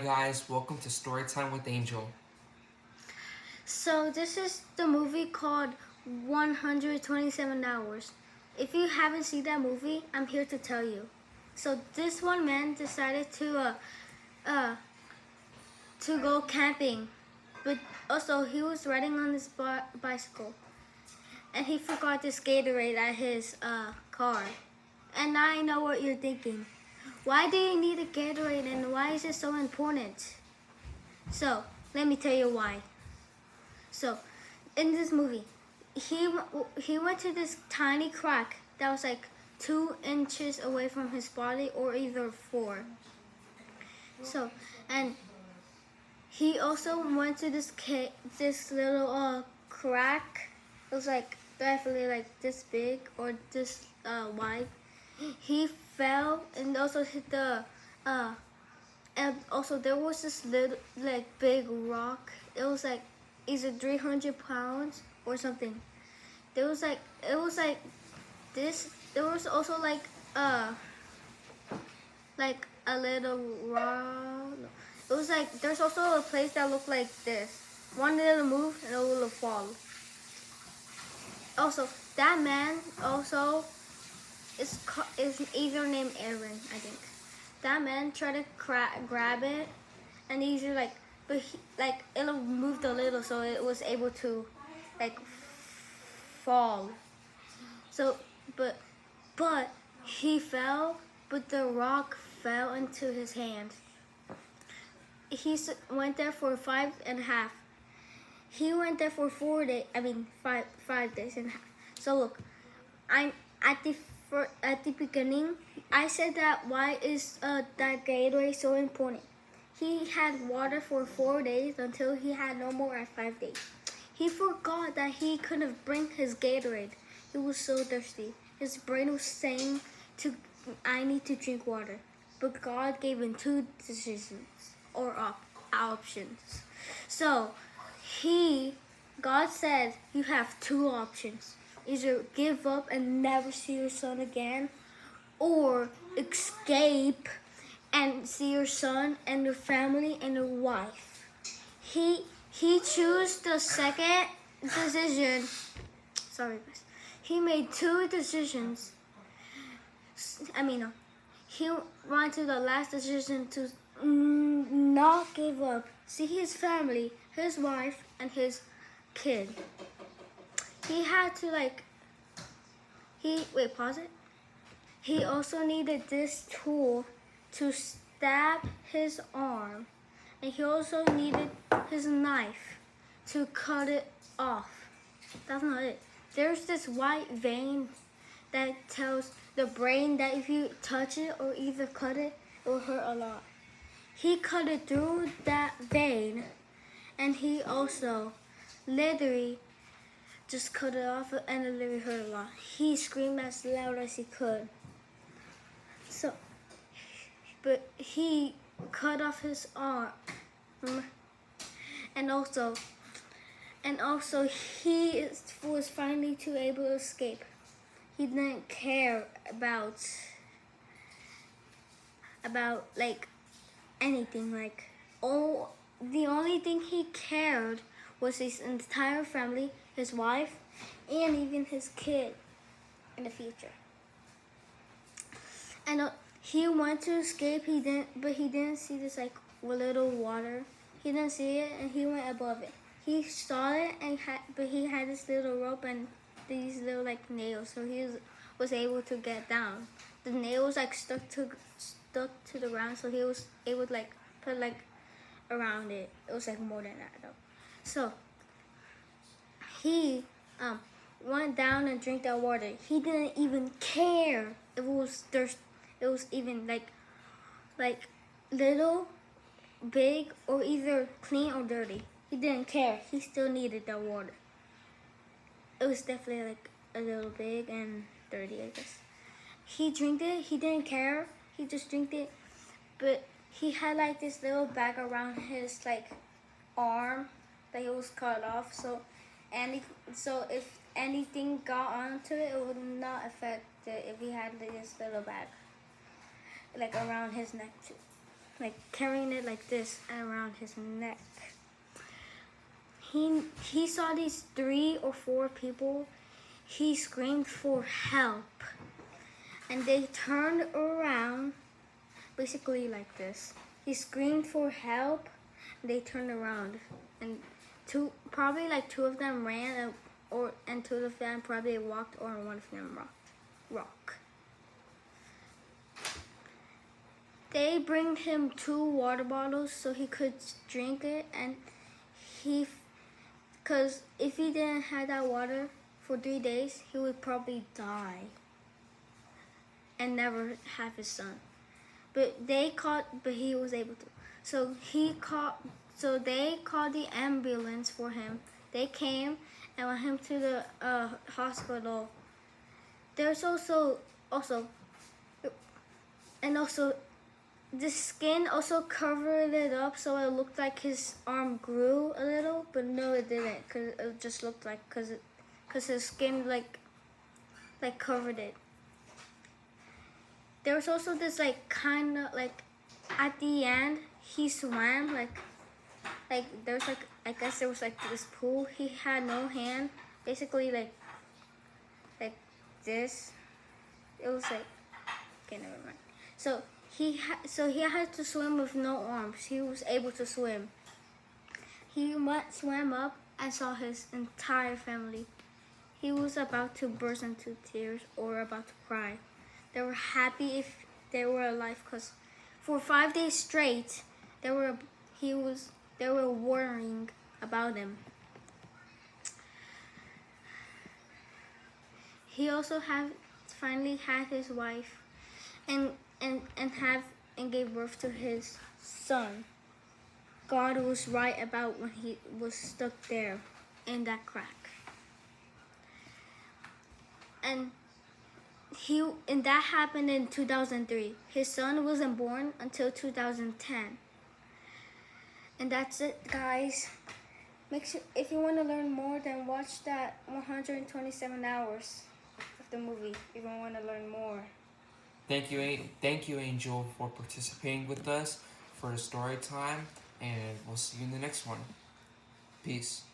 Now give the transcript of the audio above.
Guys, welcome to Storytime with Angel. So this is the movie called 127 Hours. If you haven't seen that movie, I'm here to tell you. So this one man decided uh, to go camping, but also he was riding on his bicycle, and he forgot his Gatorade at his car. And now I know what you're thinking. Why do you need a Gatorade, and why is it so important? So let me tell you why. So, in this movie, he he went to this tiny crack that was like 2 inches away from his body, or either 4. So, and he also went to this little crack. It was like definitely like this big or this wide. He fell and also hit the uh and also there was this little like big rock. It was like either 300 pounds or something. It was like this. There was also like a little rock. It was like there's also a place that looked like this. One little move and a little fall. Also, that man also is either named Aaron, I think. That man tried to grab it, and he's like, but like it moved a little, so it was able to like fall. So, but but he fell, but the rock fell into his hand. He went there for 5.5. He went there for 4 days. I mean, 5 days and a half. So look, I'm at the beginning. I said that why is that Gatorade so important? He had water for 4 days until he had no more at 5 days. He forgot that he couldn't bring his Gatorade. He was so thirsty. His brain was saying to I need to drink water. But God gave him two decisions or options. So he God said you have two options. Either give up and never see your son again, or escape and see your son and your family and your wife. He chose the second decision. Sorry, guys. He made two decisions. I mean, no. He went to the last decision to not give up. See his family, his wife, and his kid. He had to pause it. He also needed this tool to stab his arm, and he also needed his knife to cut it off. That's not it. There's this white vein that tells the brain that if you touch it or either cut it, it will hurt a lot. He cut it through that vein, and he also literally just cut it off, and it literally hurt a lot. He screamed as loud as he could. So, but he cut off his arm, and also he was finally too able to escape. He didn't care about like anything. The only thing he cared was his entire family, his wife, and even his kid in the future. And he wanted to escape. But he didn't see this like little water. He didn't see it, and he went above it. He saw it, but he had this little rope and these little like nails, so he was able to get down. The nails like stuck to the ground, so he was able to like put like around it. It was like more than that though. So he went down and drank that water. He didn't even care if it was thirst. It was even like little, big, or either clean or dirty. He didn't care. He still needed that water. It was definitely like a little big and dirty, I guess. He drank it. He didn't care. He just drank it. But he had like this little bag around his like arm that he was cut off. So if anything got onto it, it would not affect it if he had this little bag like around his neck too. like carrying it like this around his neck. He saw these 3 or 4 people. He screamed for help, and they turned around, basically like this. He screamed for help. They turned around, and probably like 2 of them ran, and 2 of them probably walked, or 1 of them rock. They bring him 2 water bottles so he could drink it, and because if he didn't have that water for 3 days, he would probably die and never have his son. But he was able to. So they called the ambulance for him. They came and went him to the hospital. There's also the skin also covered it up, so it looked like his arm grew a little, but no, it didn't, cause it just looked like cause his skin like covered it. There was also this like kind of like at the end he swam like there's like I guess there was like this pool. He had no hand, basically like this. It was like okay, never mind. So he had to swim with no arms. He was able to swim. He swam up and saw his entire family. He was about to burst into tears or about to cry. They were happy if they were alive, because for 5 days straight they were worrying about him. He also finally had his wife and gave birth to his son. God was right about when he was stuck there in that crack. And that happened in 2003. His son wasn't born until 2010. And that's it, guys. Make sure, if you want to learn more, then watch that 127 hours of the movie if you want to learn more. Thank you, Angel, for participating with us for the story time, and we'll see you in the next one. Peace.